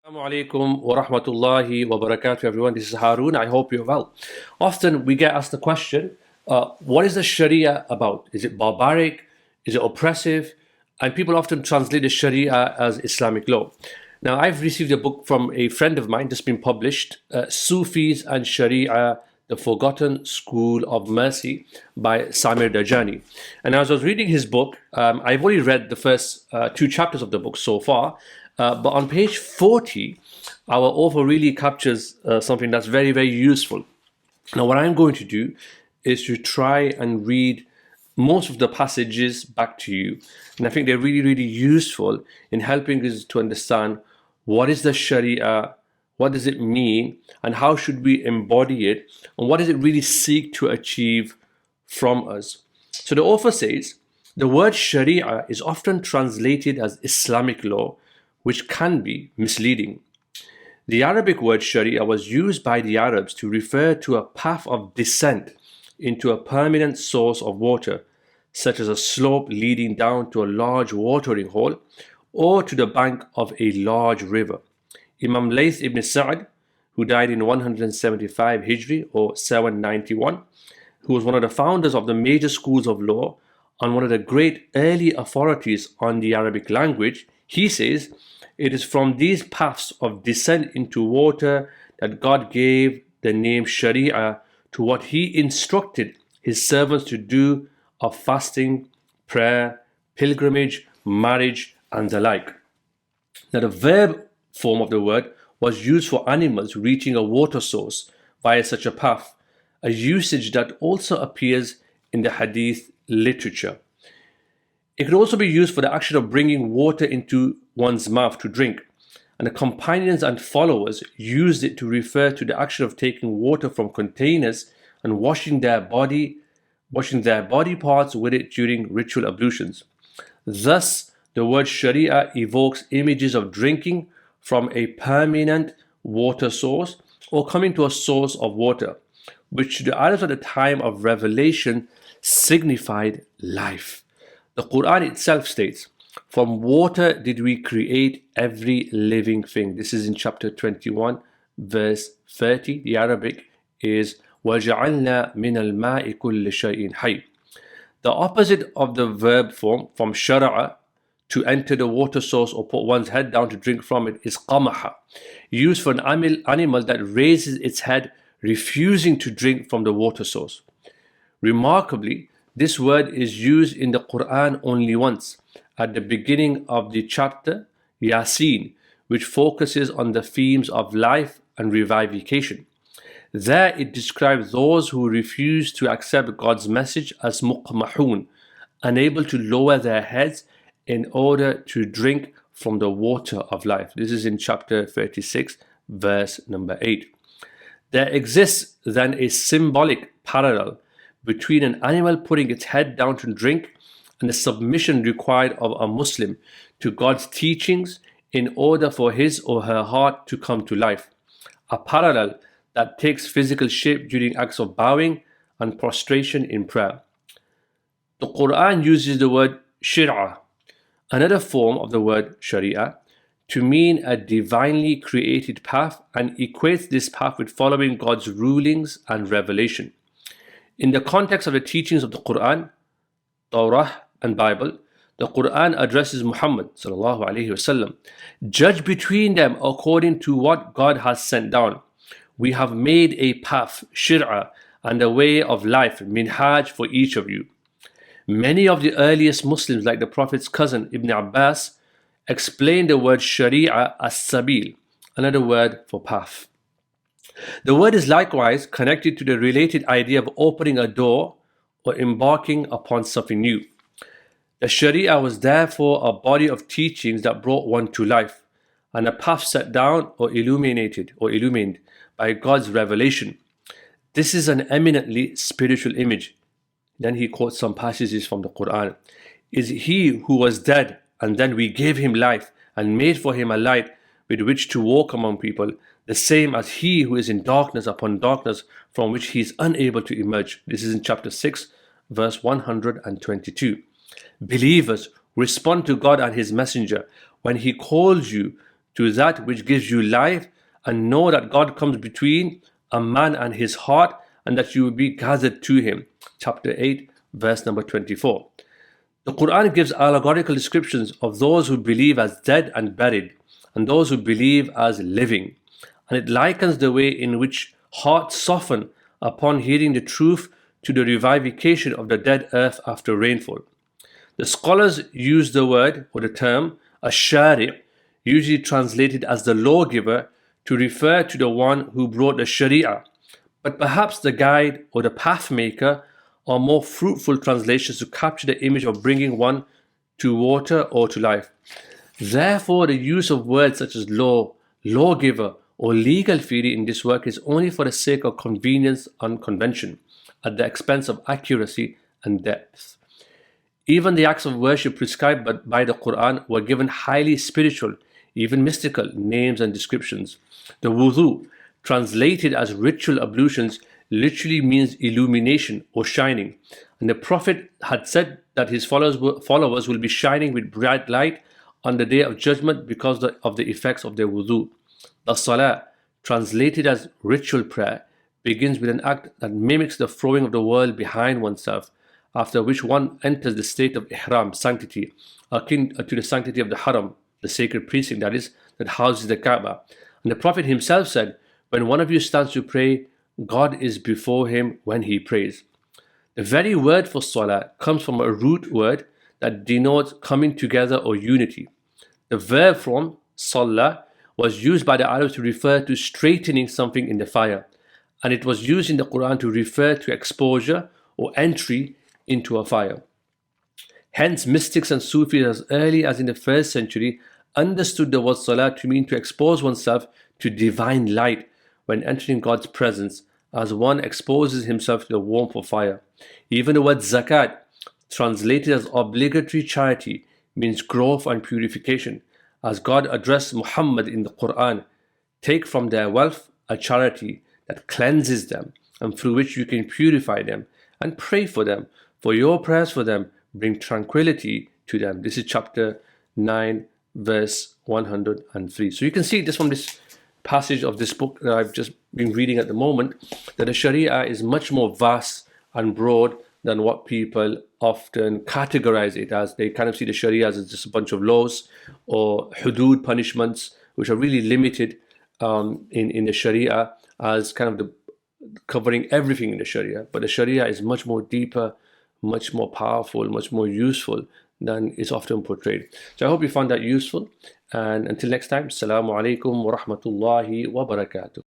Assalamu alaikum wa rahmatullahi wa barakatuh, everyone. This is Haroon. I hope you're well. Often we get asked the question, what is the Sharia about? Is it barbaric? Is it oppressive? And people often translate the Sharia as Islamic law. Now, I've received a book from a friend of mine, just been published, Sufis and Sharia, The Forgotten School of Mercy by Samir Dajani. And as I was reading his book, I've only read the first two chapters of the book so far, but on page 40, our author really captures something that's very, very useful. Now, what I'm going to do is to try and read most of the passages back to you. And I think they're really, really useful in helping us to understand what is the Sharia, what does it mean, and how should we embody it, and what does it really seek to achieve from us. So the author says, the word Sharia is often translated as Islamic law, which can be misleading. The Arabic word Sharia was used by the Arabs to refer to a path of descent into a permanent source of water, such as a slope leading down to a large watering hole or to the bank of a large river. Imam Layth ibn Sa'd, who died in 175 Hijri or 791, who was one of the founders of the major schools of law and one of the great early authorities on the Arabic language, he says, it is from these paths of descent into water that God gave the name Shari'a to what He instructed His servants to do of fasting, prayer, pilgrimage, marriage, and the like. Now, the verb form of the word was used for animals reaching a water source via such a path, a usage that also appears in the hadith literature. It could also be used for the action of bringing water into one's mouth to drink, and the companions and followers used it to refer to the action of taking water from containers and washing their body parts with it during ritual ablutions. Thus, the word Sharia evokes images of drinking from a permanent water source or coming to a source of water, which to the Arabs at the time of revelation signified life. The Quran itself states, from water did we create every living thing. This is in chapter 21, verse 30. The Arabic is وَجَعَلْنَا مِنَ الْمَاءِ كُلِّ شَيْءٍ حَيٍّ. The opposite of the verb form from shara'a, to enter the water source or put one's head down to drink from it, is qamaha, used for an animal that raises its head, refusing to drink from the water source. Remarkably, this word is used in the Quran only once, at the beginning of the chapter Yasin, which focuses on the themes of life and revivification. There it describes those who refuse to accept God's message as muqmahun, unable to lower their heads in order to drink from the water of life. This is in chapter 36, verse number 8. There exists then a symbolic parallel between an animal putting its head down to drink and the submission required of a Muslim to God's teachings in order for his or her heart to come to life. A parallel that takes physical shape during acts of bowing and prostration in prayer. The Quran uses the word Shari'a, another form of the word Sharia, to mean a divinely created path, and equates this path with following God's rulings and revelation. In the context of the teachings of the Quran, Torah, and Bible, the Quran addresses Muhammad sallallahu alaihi wasallam. Judge between them according to what God has sent down. We have made a path, shir'a, and a way of life, minhaj, for each of you. Many of the earliest Muslims, like the Prophet's cousin Ibn Abbas, explained the word Sharia as sabil, another word for path. The word is likewise connected to the related idea of opening a door or embarking upon something new. The Sharia was therefore a body of teachings that brought one to life, and a path set down or illumined by God's revelation. This is an eminently spiritual image. Then he quotes some passages from the Quran. Is he who was dead, and then we gave him life, and made for him a light with which to walk among people, the same as he who is in darkness upon darkness, from which he is unable to emerge. This is in chapter 6, verse 122. Believers, respond to God and His Messenger when He calls you to that which gives you life, and know that God comes between a man and his heart, and that you will be gathered to him. Chapter 8, verse number 24. The Quran gives allegorical descriptions of those who believe as dead and buried, and those who believe as living. And it likens the way in which hearts soften upon hearing the truth to the revivification of the dead earth after rainfall. The scholars use the word or the term Shari', usually translated as the lawgiver, to refer to the one who brought the Shari'a. But perhaps the guide or the path maker are more fruitful translations to capture the image of bringing one to water or to life. Therefore, the use of words such as law, lawgiver, or legal theory in this work is only for the sake of convenience and convention, at the expense of accuracy and depth. Even the acts of worship prescribed by the Quran were given highly spiritual, even mystical names and descriptions. The wudu, translated as ritual ablutions, literally means illumination or shining. And the Prophet had said that his followers will be shining with bright light on the day of judgment because of the effects of their wudu. The salah, translated as ritual prayer, begins with an act that mimics the throwing of the world behind oneself, after which one enters the state of ihram, sanctity, akin to the sanctity of the haram, the sacred precinct that houses the Kaaba. And the Prophet himself said, when one of you stands to pray, God is before him when he prays. The very word for salah comes from a root word that denotes coming together or unity. The verb form, salah, was used by the Arabs to refer to straightening something in the fire, and it was used in the Quran to refer to exposure or entry into a fire. Hence, mystics and Sufis as early as in the 1st century understood the word salah to mean to expose oneself to divine light when entering God's presence, as one exposes himself to the warmth of fire. Even the word zakat, translated as obligatory charity, means growth and purification, as God addressed Muhammad in the Quran, take from their wealth a charity that cleanses them and through which you can purify them, and pray for them, for your prayers for them bring tranquility to them. This is chapter 9, verse 103. So you can see this from this passage of this book that I've just been reading at the moment, that the Sharia is much more vast and broad than what people often categorize it as. They kind of see the Sharia as just a bunch of laws or hudud, punishments, which are really limited in the Sharia, as kind of the covering everything in the Sharia. But the Sharia is much more deeper, much more powerful, much more useful than is often portrayed. So I hope you found that useful. And until next time, Assalamu alaikum wa rahmatullahi wa barakatuh.